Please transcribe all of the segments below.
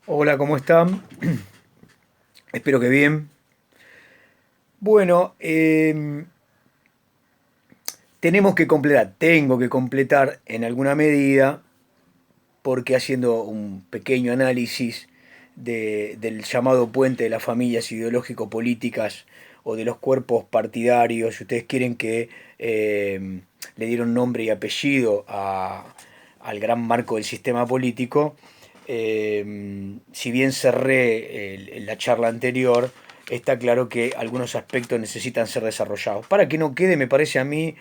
Hola, ¿cómo están? Espero que bien. Bueno, tengo que completar en alguna medida, porque haciendo un pequeño análisis del llamado puente de las familias ideológico-políticas o de los cuerpos partidarios, si ustedes quieren que le dieron nombre y apellido al gran marco del sistema político, si bien cerré la charla anterior, está claro que algunos aspectos necesitan ser desarrollados. Para que no quede, me parece a mí,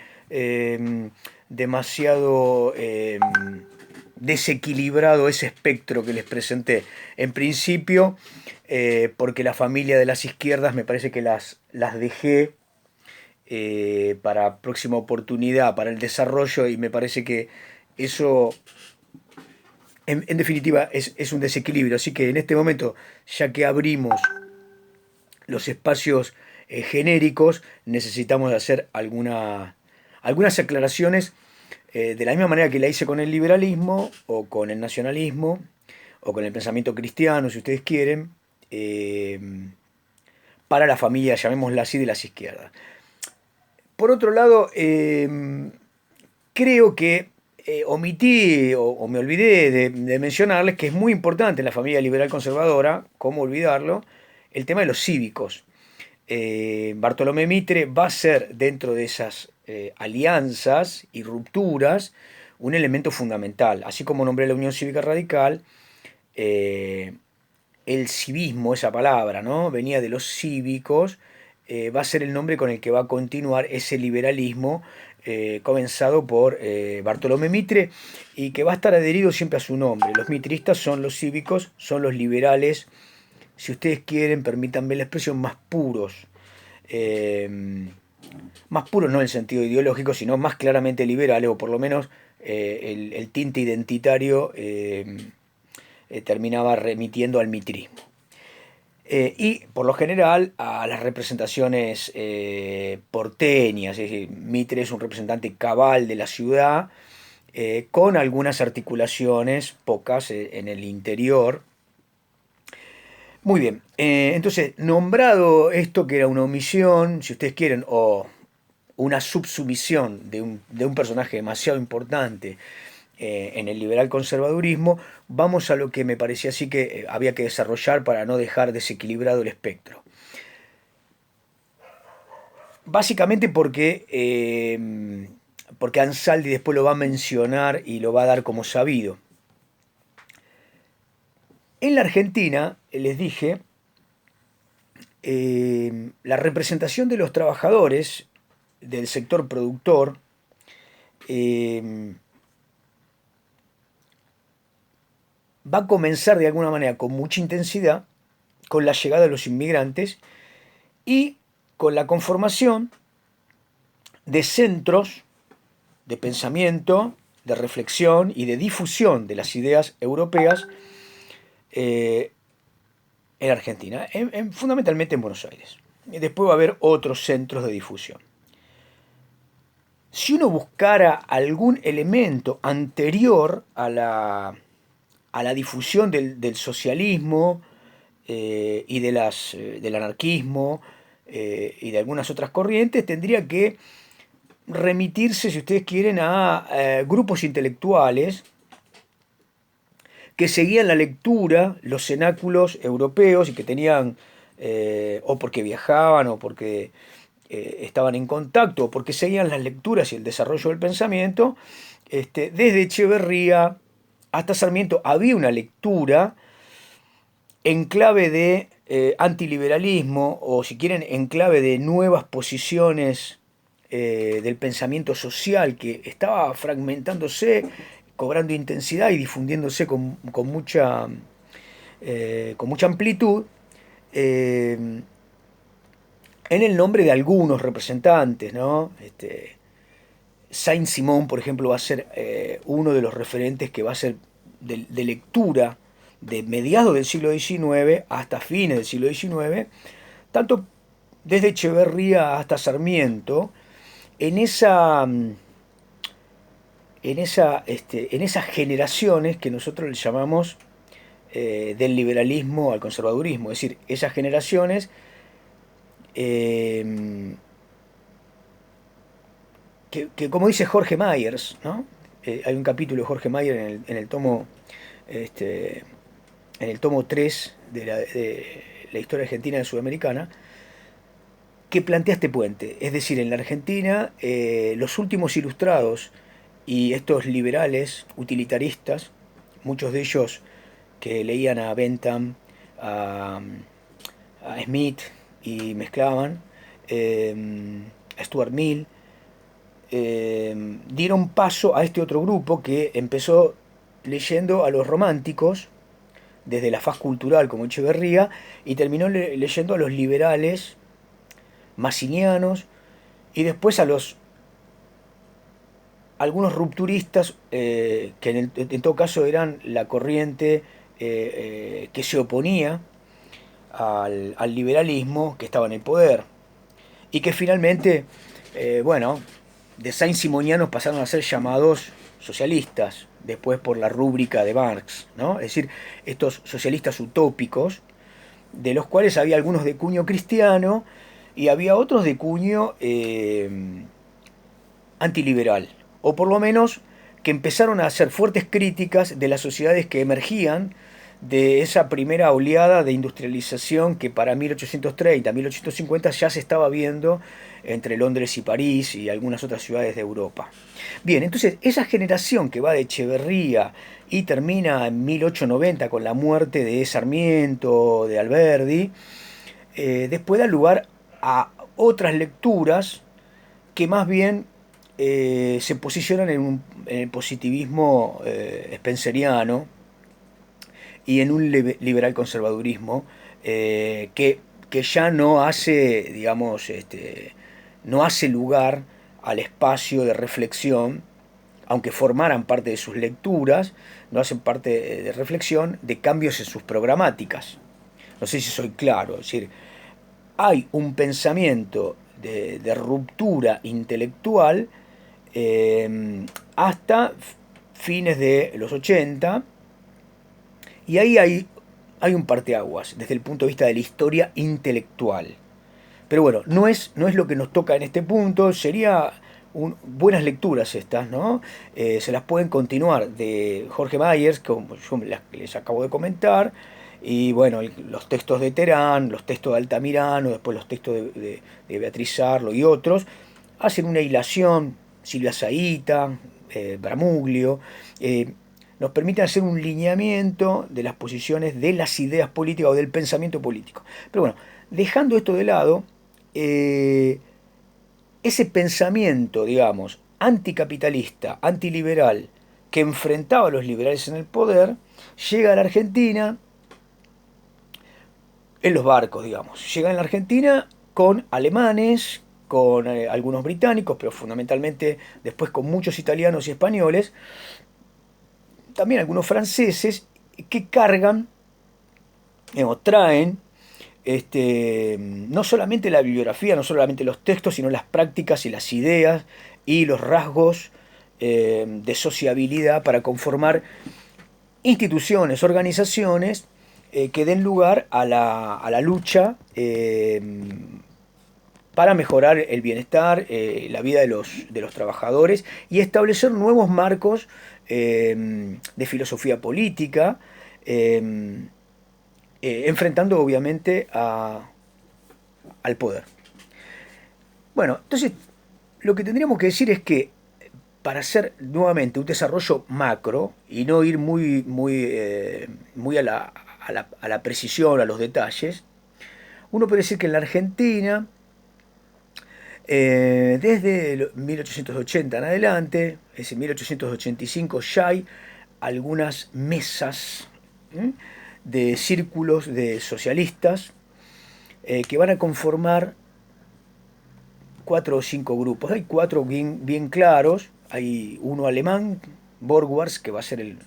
demasiado desequilibrado ese espectro que les presenté. En principio, porque la familia de las izquierdas me parece que las dejé para próxima oportunidad, para el desarrollo, y me parece que eso en definitiva es un desequilibrio. Así que en este momento, ya que abrimos los espacios genéricos, necesitamos hacer algunas aclaraciones, de la misma manera que la hice con el liberalismo o con el nacionalismo o con el pensamiento cristiano, si ustedes quieren, eh, para la familia, llamémosla así, de las izquierdas. Por otro lado, creo que omití o me olvidé de mencionarles que es muy importante en la familia liberal conservadora, cómo olvidarlo, el tema de los cívicos. Bartolomé Mitre va a ser, dentro de esas alianzas y rupturas, un elemento fundamental. Así como nombré la Unión Cívica Radical, eh, el civismo, esa palabra, ¿no? Venía de los cívicos, va a ser el nombre con el que va a continuar ese liberalismo comenzado por Bartolomé Mitre y que va a estar adherido siempre a su nombre. Los mitristas son los cívicos, son los liberales, si ustedes quieren, permítanme la expresión, más puros. Eh, Más puros no en el sentido ideológico, sino más claramente liberales, o por lo menos el tinte identitario terminaba remitiendo al mitrismo. Y por lo general a las representaciones porteñas, es decir, Mitre es un representante cabal de la ciudad, con algunas articulaciones, pocas, en el interior. Muy bien, entonces, nombrado esto que era una omisión, si ustedes quieren, o una subsumisión de un personaje demasiado importante en el liberal conservadurismo, vamos a lo que me parecía así que había que desarrollar para no dejar desequilibrado el espectro. Básicamente porque Ansaldi después lo va a mencionar y lo va a dar como sabido. En la Argentina, les dije, la representación de los trabajadores del sector productor eh, va a comenzar de alguna manera con mucha intensidad con la llegada de los inmigrantes y con la conformación de centros de pensamiento, de reflexión y de difusión de las ideas europeas eh, en Argentina, fundamentalmente en Buenos Aires. Y después va a haber otros centros de difusión. Si uno buscara algún elemento anterior a la difusión del socialismo del anarquismo y de algunas otras corrientes, tendría que remitirse, si ustedes quieren, a grupos intelectuales que seguían la lectura, los cenáculos europeos y que tenían, o porque viajaban, o porque estaban en contacto, o porque seguían las lecturas y el desarrollo del pensamiento, desde Echeverría hasta Sarmiento había una lectura en clave de antiliberalismo, o si quieren, en clave de nuevas posiciones del pensamiento social que estaba fragmentándose, cobrando intensidad y difundiéndose con mucha amplitud, eh, en el nombre de algunos representantes, ¿no? Saint-Simon, por ejemplo, va a ser uno de los referentes que va a ser de lectura de mediados del siglo XIX hasta fines del siglo XIX, tanto desde Echeverría hasta Sarmiento, en en esas generaciones que nosotros le llamamos, del liberalismo al conservadurismo. Es decir, esas generaciones que como dice Jorge Myers, ¿no? Hay un capítulo de Jorge Myers en el tomo este, en el tomo 3 de la historia argentina y sudamericana, que plantea este puente. Es decir, en la Argentina, los últimos ilustrados y estos liberales utilitaristas, muchos de ellos que leían a Bentham, a, a Smith y mezclaban, a Stuart Mill, dieron paso a este otro grupo que empezó leyendo a los románticos desde la faz cultural como Echeverría y terminó leyendo a los liberales massinianos y después a los algunos rupturistas que en todo caso eran la corriente que se oponía al liberalismo que estaba en el poder y que finalmente, bueno, de saint-simonianos pasaron a ser llamados socialistas, después por la rúbrica de Marx, ¿no? Es decir, estos socialistas utópicos, de los cuales había algunos de cuño cristiano y había otros de cuño antiliberal, o por lo menos que empezaron a hacer fuertes críticas de las sociedades que emergían de esa primera oleada de industrialización que para 1830, 1850 ya se estaba viendo entre Londres y París y algunas otras ciudades de Europa. Bien, entonces esa generación que va de Echeverría y termina en 1890 con la muerte de Sarmiento, de Alberdi, después da lugar a otras lecturas que más bien se posicionan en el positivismo spenceriano y en un liberal conservadurismo que ya no hace, digamos, no hace lugar al espacio de reflexión, aunque formaran parte de sus lecturas, no hacen parte de reflexión de cambios en sus programáticas. No sé si soy claro, es decir, hay un pensamiento de ruptura intelectual hasta fines de los 80 y ahí hay un parteaguas desde el punto de vista de la historia intelectual. Pero bueno, no es lo que nos toca en este punto, sería buenas lecturas estas, ¿no? Se las pueden continuar de Jorge Myers, como yo les acabo de comentar, y bueno, los textos de Terán, los textos de Altamirano, después los textos de Beatriz Arlo y otros, hacen una hilación, Silvia Zaita, Bramuglio, nos permiten hacer un lineamiento de las posiciones de las ideas políticas o del pensamiento político. Pero bueno, dejando esto de lado, eh, ese pensamiento, digamos, anticapitalista, antiliberal, que enfrentaba a los liberales en el poder, llega a la Argentina en los barcos, digamos. Llega en la Argentina con alemanes, con algunos británicos, pero fundamentalmente después con muchos italianos y españoles, también algunos franceses, que cargan, traen no solamente la bibliografía, no solamente los textos, sino las prácticas y las ideas y los rasgos de sociabilidad para conformar instituciones, organizaciones que den lugar a la lucha para mejorar el bienestar, la vida de los trabajadores y establecer nuevos marcos de filosofía política, enfrentando obviamente al poder. Bueno, entonces lo que tendríamos que decir es que para hacer nuevamente un desarrollo macro y no ir muy a la precisión, a los detalles, uno puede decir que en la Argentina, desde 1880 en adelante, es decir, 1885 ya hay algunas mesas de círculos de socialistas que van a conformar cuatro o cinco grupos. Hay cuatro bien claros. Hay uno alemán, Borgwars, que va a ser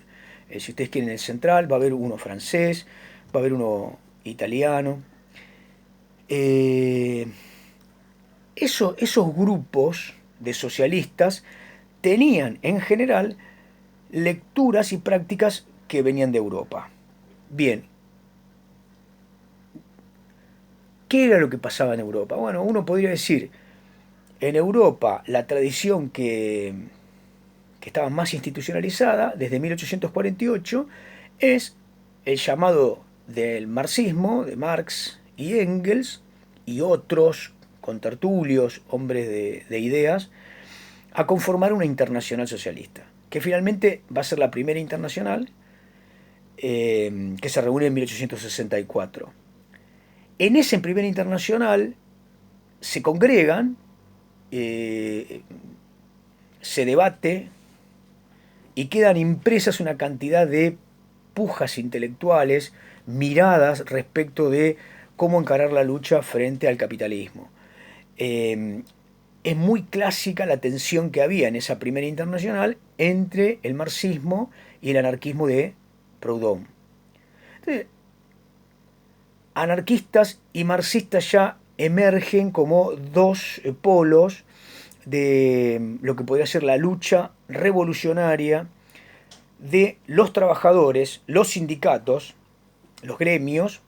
si ustedes quieren, el central. Va a haber uno francés, va a haber uno italiano. Eh, esos grupos de socialistas tenían en general lecturas y prácticas que venían de Europa. Bien, ¿qué era lo que pasaba en Europa? Bueno, uno podría decir, en Europa la tradición que estaba más institucionalizada desde 1848 es el llamado del marxismo, de Marx y Engels y otros contertulios, hombres de ideas, a conformar una internacional socialista, que finalmente va a ser la primera internacional que se reúne en 1864. En esa primera internacional se congregan, eh, se debate y quedan impresas una cantidad de pujas intelectuales, miradas respecto de cómo encarar la lucha frente al capitalismo. Eh, es muy clásica la tensión que había en esa primera internacional entre el marxismo y el anarquismo de Proudhon. Entonces, anarquistas y marxistas ya emergen como dos polos de lo que podría ser la lucha revolucionaria de los trabajadores, los sindicatos, los gremios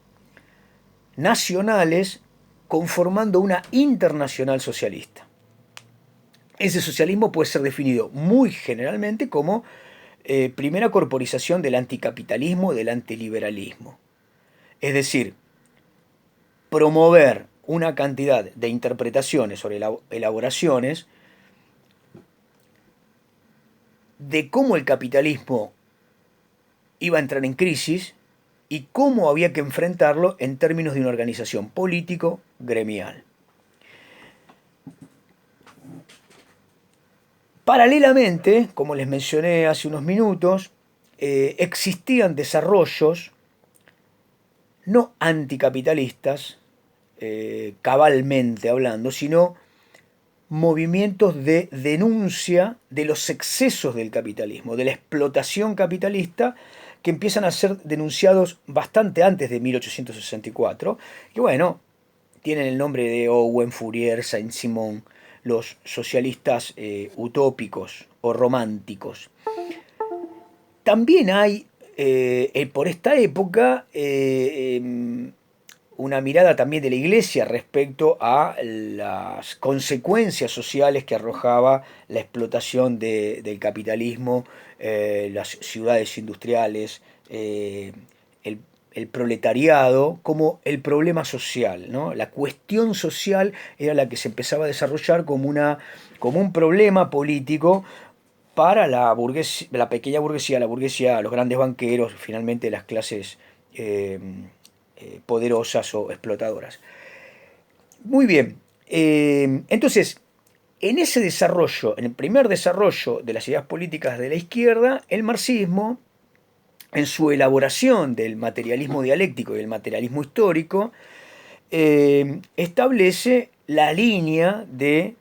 nacionales conformando una internacional socialista. Ese socialismo puede ser definido muy generalmente como primera corporización del anticapitalismo, del antiliberalismo. Es decir, promover una cantidad de interpretaciones sobre elaboraciones de cómo el capitalismo iba a entrar en crisis y cómo había que enfrentarlo en términos de una organización político-gremial. Paralelamente, como les mencioné hace unos minutos, existían desarrollos no anticapitalistas, cabalmente hablando, sino movimientos de denuncia de los excesos del capitalismo, de la explotación capitalista, que empiezan a ser denunciados bastante antes de 1864, y bueno, tienen el nombre de Owen, Fourier, Saint-Simon, los socialistas utópicos o románticos. También hay, por esta época, una mirada también de la Iglesia respecto a las consecuencias sociales que arrojaba la explotación del capitalismo, las ciudades industriales, el, el proletariado como el problema social, ¿no? La cuestión social era la que se empezaba a desarrollar como un problema político para la pequeña burguesía, los grandes banqueros, finalmente las clases poderosas o explotadoras. Muy bien, entonces, en ese desarrollo, en el primer desarrollo de las ideas políticas de la izquierda, el marxismo, en su elaboración del materialismo dialéctico y el materialismo histórico, establece la línea de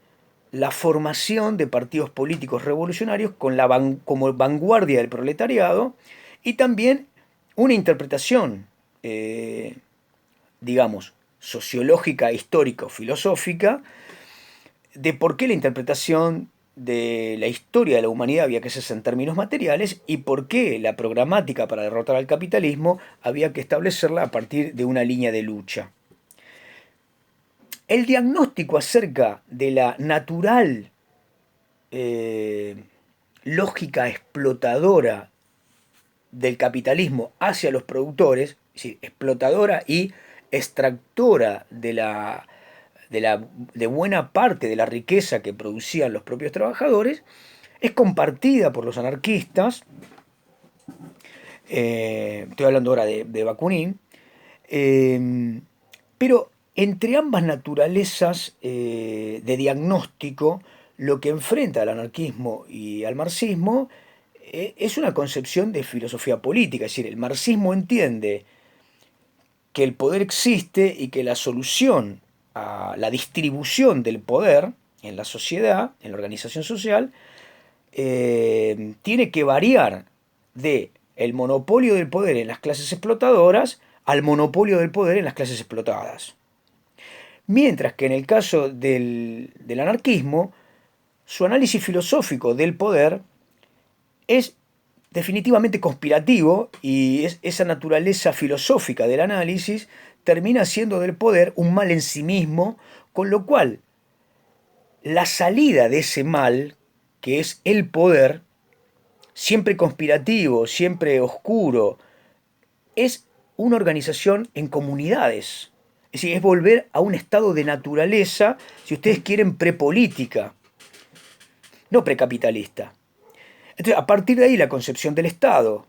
la formación de partidos políticos revolucionarios como vanguardia del proletariado y también una interpretación, digamos, sociológica, histórica o filosófica de por qué la interpretación de la historia de la humanidad había que hacerse en términos materiales y por qué la programática para derrotar al capitalismo había que establecerla a partir de una línea de lucha. El diagnóstico acerca de la natural lógica explotadora del capitalismo hacia los productores, es decir, explotadora y extractora de buena parte de la riqueza que producían los propios trabajadores, es compartida por los anarquistas, estoy hablando ahora de Bakunin, pero entre ambas naturalezas de diagnóstico, lo que enfrenta al anarquismo y al marxismo es una concepción de filosofía política, es decir, el marxismo entiende que el poder existe y que la solución a la distribución del poder en la sociedad, en la organización social, tiene que variar de el monopolio del poder en las clases explotadoras al monopolio del poder en las clases explotadas. Mientras que en el caso del anarquismo, su análisis filosófico del poder es definitivamente conspirativo y esa naturaleza filosófica del análisis termina siendo del poder un mal en sí mismo, con lo cual la salida de ese mal, que es el poder, siempre conspirativo, siempre oscuro, es una organización en comunidades. Es decir, es volver a un estado de naturaleza, si ustedes quieren, prepolítica, no precapitalista. Entonces, a partir de ahí, la concepción del Estado,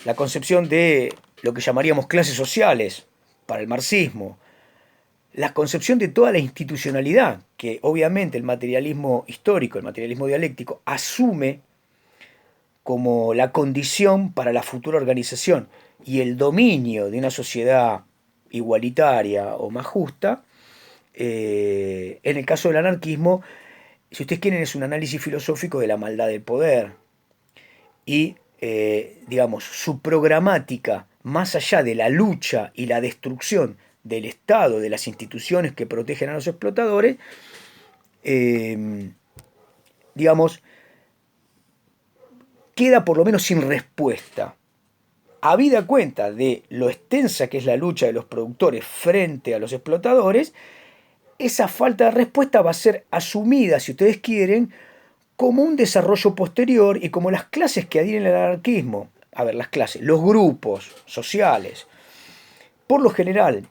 la concepción de lo que llamaríamos clases sociales para el marxismo, la concepción de toda la institucionalidad, que obviamente el materialismo histórico, el materialismo dialéctico, asume como la condición para la futura organización y el dominio de una sociedad igualitaria o más justa. En el caso del anarquismo, si ustedes quieren, es un análisis filosófico de la maldad del poder y, digamos, su programática, más allá de la lucha y la destrucción del Estado, de las instituciones que protegen a los explotadores, eh, digamos, queda por lo menos sin respuesta. Habida cuenta de lo extensa que es la lucha de los productores frente a los explotadores, esa falta de respuesta va a ser asumida, si ustedes quieren, como un desarrollo posterior y como las clases que adhieren al anarquismo. A ver, las clases, los grupos sociales, por lo general,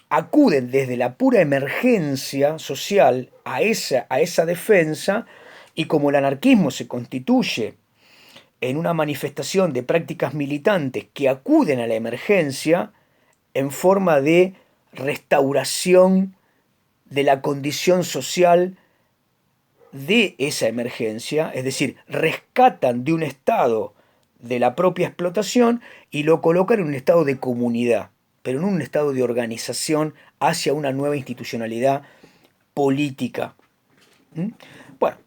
acuden desde la pura emergencia social a esa defensa, y como el anarquismo se constituye en una manifestación de prácticas militantes que acuden a la emergencia en forma de restauración de la condición social de esa emergencia, es decir, rescatan de un estado de la propia explotación y lo colocan en un estado de comunidad, pero en un estado de organización hacia una nueva institucionalidad política. ¿Mm? Bueno,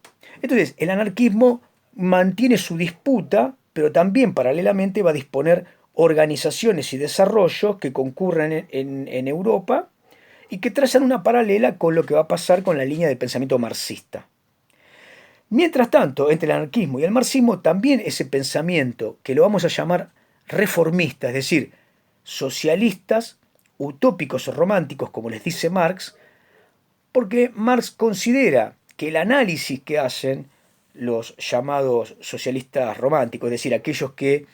entonces el anarquismo mantiene su disputa, pero también paralelamente va a disponer organizaciones y desarrollos que concurren en Europa y que trazan una paralela con lo que va a pasar con la línea de pensamiento marxista. Mientras tanto, entre el anarquismo y el marxismo, también ese pensamiento, que lo vamos a llamar reformista, es decir, socialistas, utópicos o románticos, como les dice Marx, porque Marx considera que el análisis que hacen los llamados socialistas románticos, es decir, aquellos que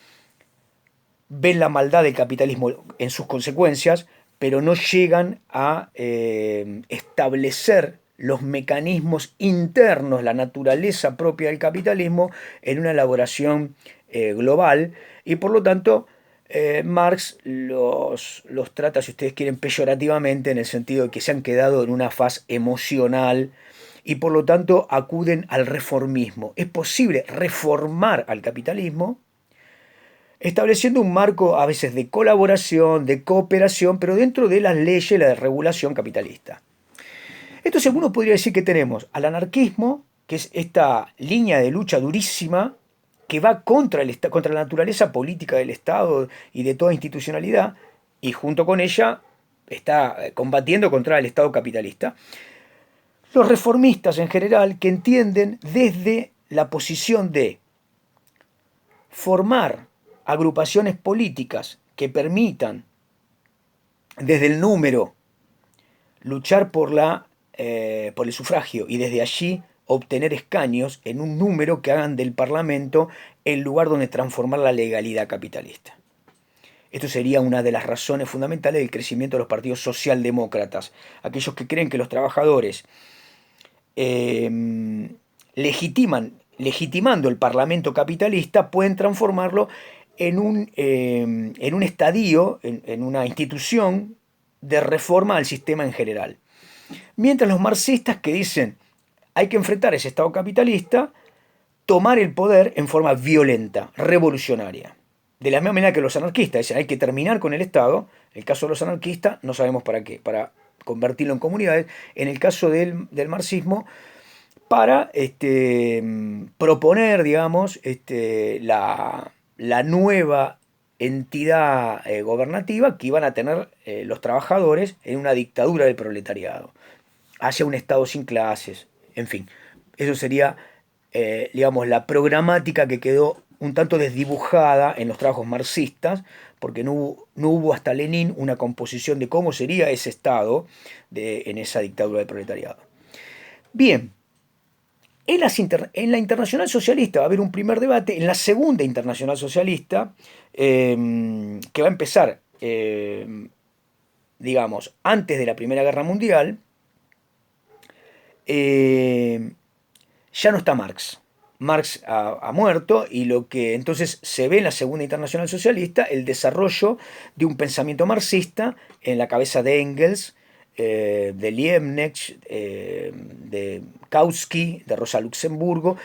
ven la maldad del capitalismo en sus consecuencias, pero no llegan a establecer los mecanismos internos, la naturaleza propia del capitalismo en una elaboración global, y por lo tanto Marx los trata, si ustedes quieren, peyorativamente, en el sentido de que se han quedado en una fase emocional y por lo tanto acuden al reformismo. Es posible reformar al capitalismo estableciendo un marco a veces de colaboración, de cooperación, pero dentro de las leyes y la de regulación capitalista. Entonces uno podría decir que tenemos al anarquismo, que es esta línea de lucha durísima que va contra, contra la naturaleza política del Estado y de toda institucionalidad, y junto con ella está combatiendo contra el Estado capitalista. Los reformistas en general, que entienden desde la posición de formar agrupaciones políticas que permitan desde el número luchar por el sufragio y desde allí obtener escaños en un número que hagan del Parlamento el lugar donde transformar la legalidad capitalista. Esto sería una de las razones fundamentales del crecimiento de los partidos socialdemócratas, aquellos que creen que los trabajadores legitimando el Parlamento capitalista, pueden transformarlo en un estadio, en una institución de reforma al sistema en general. Mientras los marxistas, que dicen hay que enfrentar ese Estado capitalista, tomar el poder en forma violenta, revolucionaria. De la misma manera que los anarquistas dicen hay que terminar con el Estado, en el caso de los anarquistas no sabemos para qué, para convertirlo en comunidades. En el caso del marxismo, para proponer, digamos, la nueva entidad gobernativa que iban a tener los trabajadores en una dictadura del proletariado, hacia un Estado sin clases, en fin. Eso sería, digamos, la programática que quedó un tanto desdibujada en los trabajos marxistas, porque no hubo hasta Lenin una composición de cómo sería ese Estado en esa dictadura del proletariado. Bien, en la Internacional Socialista va a haber un primer debate, en la segunda Internacional Socialista, que va a empezar, digamos, antes de la Primera Guerra Mundial, eh, ya no está Marx. Marx ha muerto y lo que entonces se ve en la Segunda Internacional Socialista, el desarrollo de un pensamiento marxista en la cabeza de Engels, de Liebknecht, de Kautsky, de Rosa Luxemburgo.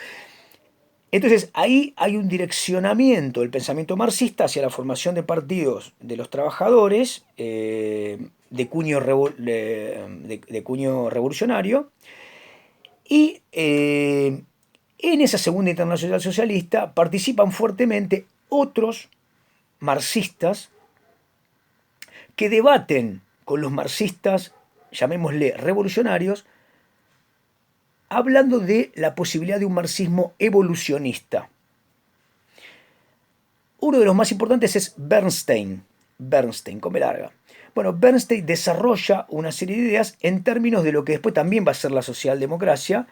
Entonces ahí hay un direccionamiento del pensamiento marxista hacia la formación de partidos de los trabajadores de cuño revolucionario y en esa Segunda Internacional Socialista participan fuertemente otros marxistas que debaten con los marxistas, llamémosle revolucionarios, hablando de la posibilidad de un marxismo evolucionista. Uno de los más importantes es Bernstein, come larga. Bueno, Bernstein desarrolla una serie de ideas en términos de lo que después también va a ser la socialdemocracia,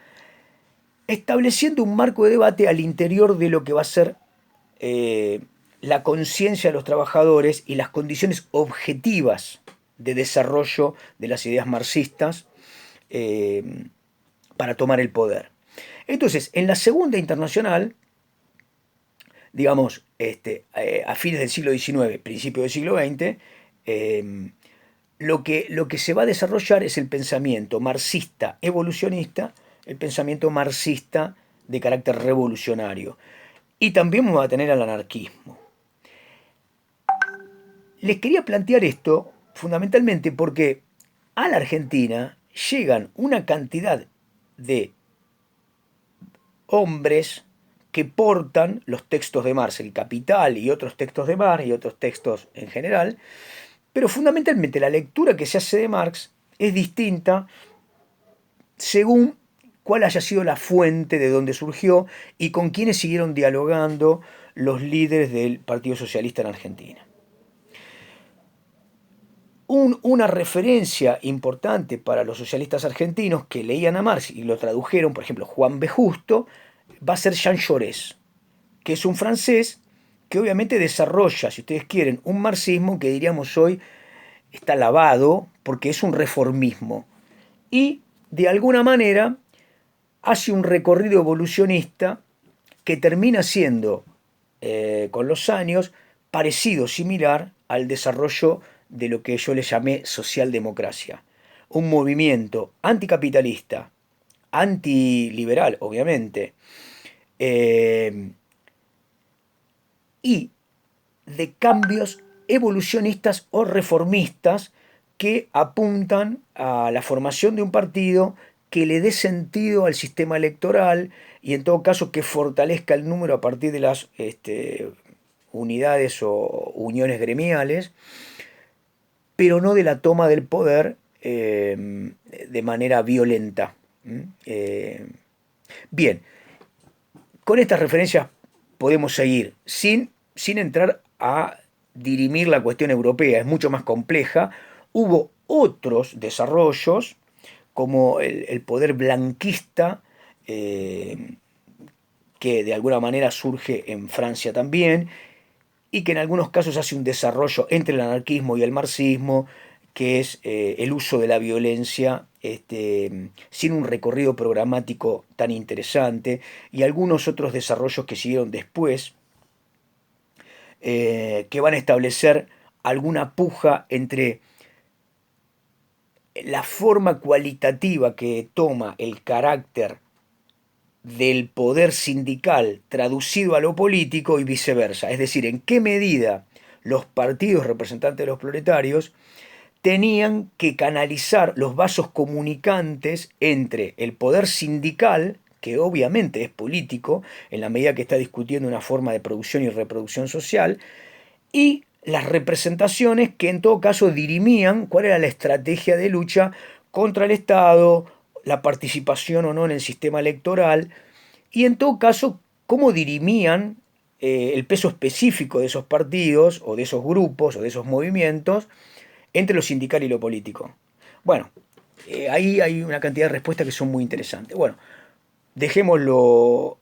estableciendo un marco de debate al interior de lo que va a ser la conciencia de los trabajadores y las condiciones objetivas de desarrollo de las ideas marxistas para tomar el poder. Entonces, en la Segunda Internacional, digamos, a fines del siglo XIX, principio del siglo XX, lo que se va a desarrollar es el pensamiento marxista evolucionista, el pensamiento marxista de carácter revolucionario. Y también vamos a tener al anarquismo. Les quería plantear esto fundamentalmente porque a la Argentina llegan una cantidad de hombres que portan los textos de Marx, el Capital y otros textos de Marx y otros textos en general, pero fundamentalmente la lectura que se hace de Marx es distinta según cuál haya sido la fuente de donde surgió y con quiénes siguieron dialogando los líderes del Partido Socialista en Argentina. Una referencia importante para los socialistas argentinos que leían a Marx y lo tradujeron, por ejemplo, Juan B. Justo, va a ser Jean Jaurès, que es un francés que obviamente desarrolla, si ustedes quieren, un marxismo que diríamos hoy está lavado porque es un reformismo. Y de alguna manera hace un recorrido evolucionista que termina siendo, con los años, parecido, similar al desarrollo de lo que yo le llamé socialdemocracia. Un movimiento anticapitalista, antiliberal, obviamente, y de cambios evolucionistas o reformistas que apuntan a la formación de un partido que le dé sentido al sistema electoral y en todo caso que fortalezca el número a partir de las unidades o uniones gremiales, pero no de la toma del poder de manera violenta. Bien, con estas referencias podemos seguir sin entrar a dirimir la cuestión europea, es mucho más compleja. Hubo otros desarrollos, como el poder blanquista, que de alguna manera surge en Francia también, y que en algunos casos hace un desarrollo entre el anarquismo y el marxismo, que es el uso de la violencia sin un recorrido programático tan interesante, y algunos otros desarrollos que siguieron después, que van a establecer alguna puja entre la forma cualitativa que toma el carácter del poder sindical traducido a lo político y viceversa. Es decir, en qué medida los partidos representantes de los proletarios tenían que canalizar los vasos comunicantes entre el poder sindical, que obviamente es político, en la medida que está discutiendo una forma de producción y reproducción social, y las representaciones que en todo caso dirimían cuál era la estrategia de lucha contra el Estado, la participación o no en el sistema electoral, y en todo caso cómo dirimían el peso específico de esos partidos o de esos grupos o de esos movimientos entre lo sindical y lo político. Bueno, ahí hay una cantidad de respuestas que son muy interesantes. Bueno, dejemos lo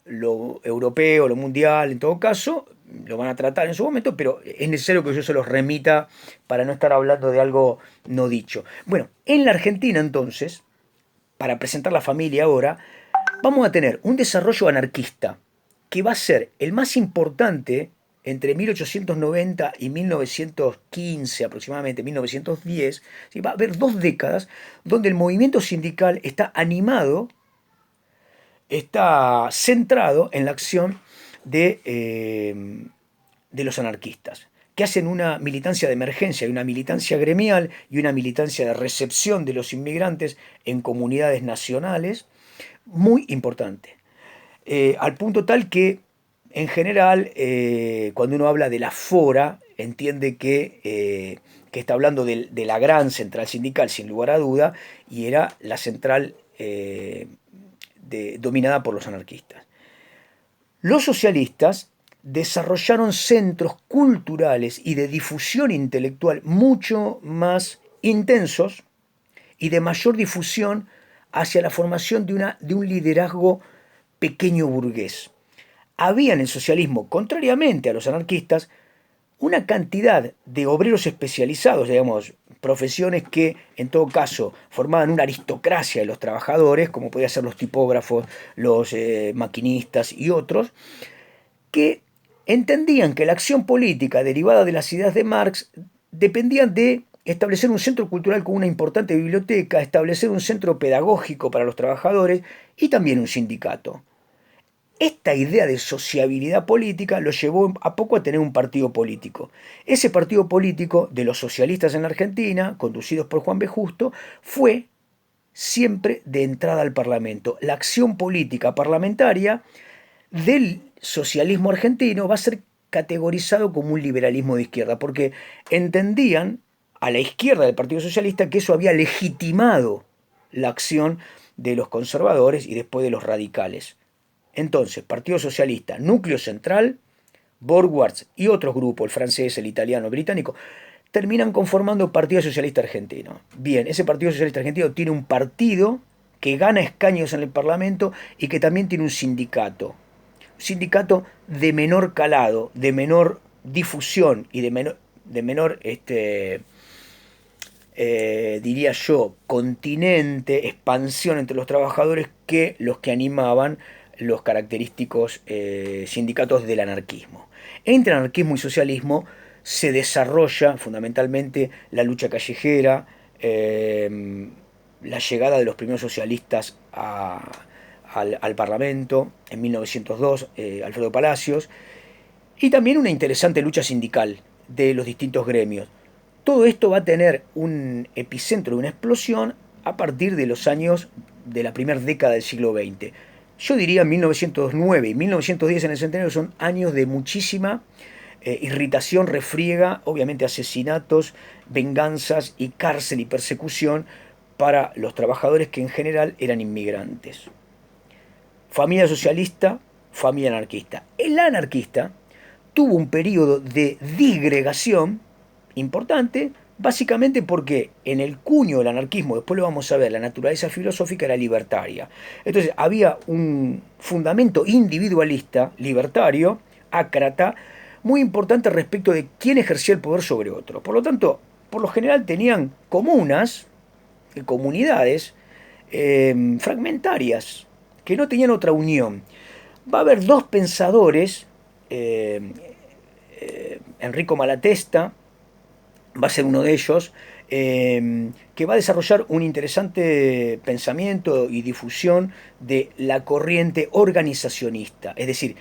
europeo, lo mundial, en todo caso, lo van a tratar en su momento, pero es necesario que yo se los remita para no estar hablando de algo no dicho. Bueno, en la Argentina entonces, para presentar la familia ahora, vamos a tener un desarrollo anarquista que va a ser el más importante entre 1890 y 1915, aproximadamente 1910. ¿Sí? Va a haber 2 décadas donde el movimiento sindical está animado, está centrado en la acción de los anarquistas, que hacen una militancia de emergencia y una militancia gremial y una militancia de recepción de los inmigrantes en comunidades nacionales muy importante. Al punto tal que, en general, cuando uno habla de la fora, entiende que está hablando de la gran central sindical, sin lugar a duda, y era la central dominada por los anarquistas. Los socialistas desarrollaron centros culturales y de difusión intelectual mucho más intensos y de mayor difusión hacia la formación de un liderazgo pequeño burgués. Había en el socialismo, contrariamente a los anarquistas, una cantidad de obreros especializados, digamos, profesiones que en todo caso formaban una aristocracia de los trabajadores, como podían ser los tipógrafos, los maquinistas y otros, que entendían que la acción política derivada de las ideas de Marx dependían de establecer un centro cultural con una importante biblioteca, establecer un centro pedagógico para los trabajadores y también un sindicato. Esta idea de sociabilidad política lo llevó a poco a tener un partido político. Ese partido político de los socialistas en la Argentina, conducidos por Juan B. Justo, fue siempre de entrada al Parlamento. La acción política parlamentaria del socialismo argentino va a ser categorizado como un liberalismo de izquierda, porque entendían a la izquierda del Partido Socialista que eso había legitimado la acción de los conservadores y después de los radicales. Entonces, Partido Socialista, núcleo central, Borgwards y otros grupos, el francés, el italiano, el británico, terminan conformando Partido Socialista Argentino. Bien, ese Partido Socialista Argentino tiene un partido que gana escaños en el Parlamento y que también tiene un sindicato. Un sindicato de menor calado, de menor difusión y de menor diría yo, continente, expansión entre los trabajadores que los que animaban los característicos sindicatos del anarquismo. Entre anarquismo y socialismo se desarrolla fundamentalmente la lucha callejera, la llegada de los primeros socialistas al Parlamento en 1902, Alfredo Palacios, y también una interesante lucha sindical de los distintos gremios. Todo esto va a tener un epicentro, una explosión a partir de los años de la primera década del siglo XX. Yo diría 1909 y 1910 en el centenario son años de muchísima irritación, refriega, obviamente asesinatos, venganzas y cárcel y persecución para los trabajadores que en general eran inmigrantes. Familia socialista, familia anarquista. El anarquista tuvo un periodo de disgregación importante, básicamente porque en el cuño del anarquismo, después lo vamos a ver, la naturaleza filosófica era libertaria. Entonces había un fundamento individualista, libertario, ácrata, muy importante respecto de quién ejercía el poder sobre otro. Por lo tanto, por lo general tenían comunas, comunidades fragmentarias, que no tenían otra unión. Va a haber 2 pensadores, Enrico Malatesta va a ser uno de ellos, que va a desarrollar un interesante pensamiento y difusión de la corriente organizacionista, es decir,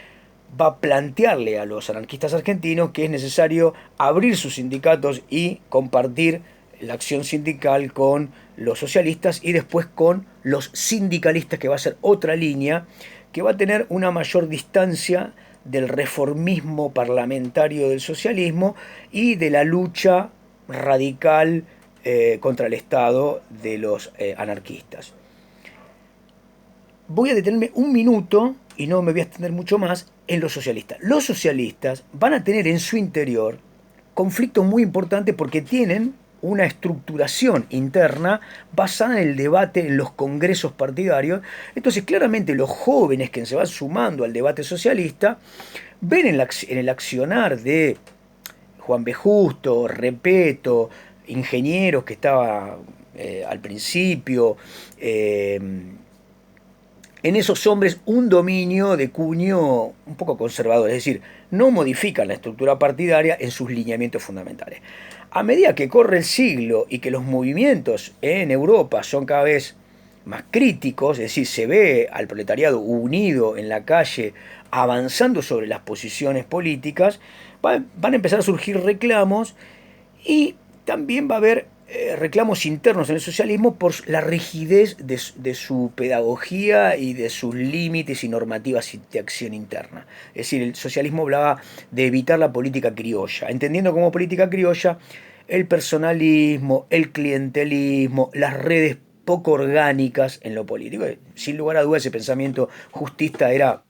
va a plantearle a los anarquistas argentinos que es necesario abrir sus sindicatos y compartir la acción sindical con los socialistas y después con los sindicalistas, que va a ser otra línea que va a tener una mayor distancia del reformismo parlamentario del socialismo y de la lucha radical contra el Estado de los anarquistas. Voy a detenerme un minuto y no me voy a extender mucho más en los socialistas. Los socialistas van a tener en su interior conflictos muy importantes porque tienen una estructuración interna basada en el debate en los congresos partidarios. Entonces, claramente los jóvenes que se van sumando al debate socialista ven en el accionar de Juan B. Justo, Repeto, ingenieros que estaba al principio, en esos hombres un dominio de cuño un poco conservador, es decir, no modifican la estructura partidaria en sus lineamientos fundamentales. A medida que corre el siglo y que los movimientos en Europa son cada vez más críticos, es decir, se ve al proletariado unido en la calle avanzando sobre las posiciones políticas, van a empezar a surgir reclamos y también va a haber reclamos internos en el socialismo por la rigidez de su pedagogía y de sus límites y normativas de acción interna. Es decir, el socialismo hablaba de evitar la política criolla, entendiendo como política criolla el personalismo, el clientelismo, las redes poco orgánicas en lo político. Sin lugar a dudas, ese pensamiento justista era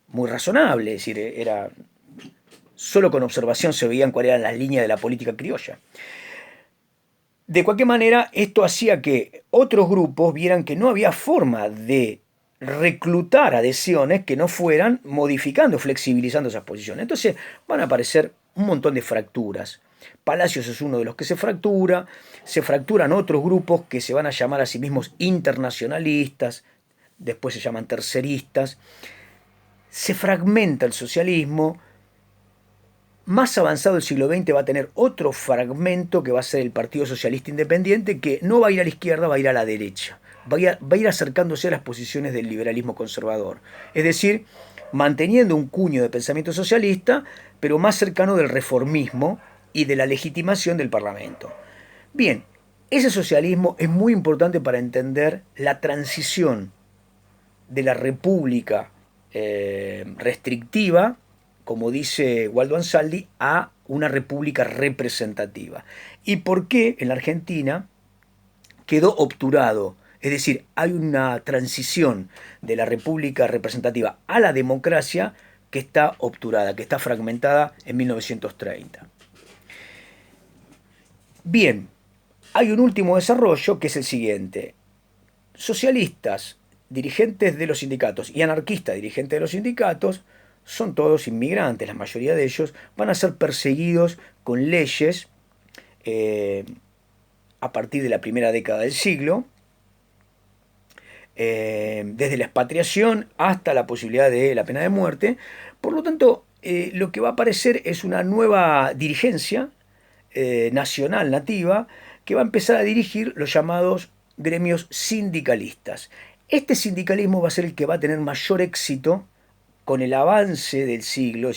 muy razonable, es decir, era solo con observación se veían cuáles eran las líneas de la política criolla. De cualquier manera, esto hacía que otros grupos vieran que no había forma de reclutar adhesiones que no fueran modificando, flexibilizando esas posiciones. Entonces van a aparecer un montón de fracturas. Palacios es uno de los que se fracturan otros grupos que se van a llamar a sí mismos internacionalistas, después se llaman terceristas. Se fragmenta el socialismo. Más avanzado el siglo XX va a tener otro fragmento que va a ser el Partido Socialista Independiente, que no va a ir a la izquierda, va a ir a la derecha. Va a ir acercándose a las posiciones del liberalismo conservador. Es decir, manteniendo un cuño de pensamiento socialista, pero más cercano del reformismo y de la legitimación del Parlamento. Bien, ese socialismo es muy importante para entender la transición de la república restrictiva, como dice Waldo Ansaldi, a una república representativa. ¿Y por qué en la Argentina quedó obturado? Es decir, hay una transición de la república representativa a la democracia que está obturada, que está fragmentada en 1930. Bien, hay un último desarrollo que es el siguiente. Socialistas, dirigentes de los sindicatos y anarquistas, dirigentes de los sindicatos, son todos inmigrantes, la mayoría de ellos van a ser perseguidos con leyes a partir de la primera década del siglo, desde la expatriación hasta la posibilidad de la pena de muerte. Por lo tanto, lo que va a aparecer es una nueva dirigencia nacional nativa que va a empezar a dirigir los llamados gremios sindicalistas. Este sindicalismo va a ser el que va a tener mayor éxito con el avance del siglo.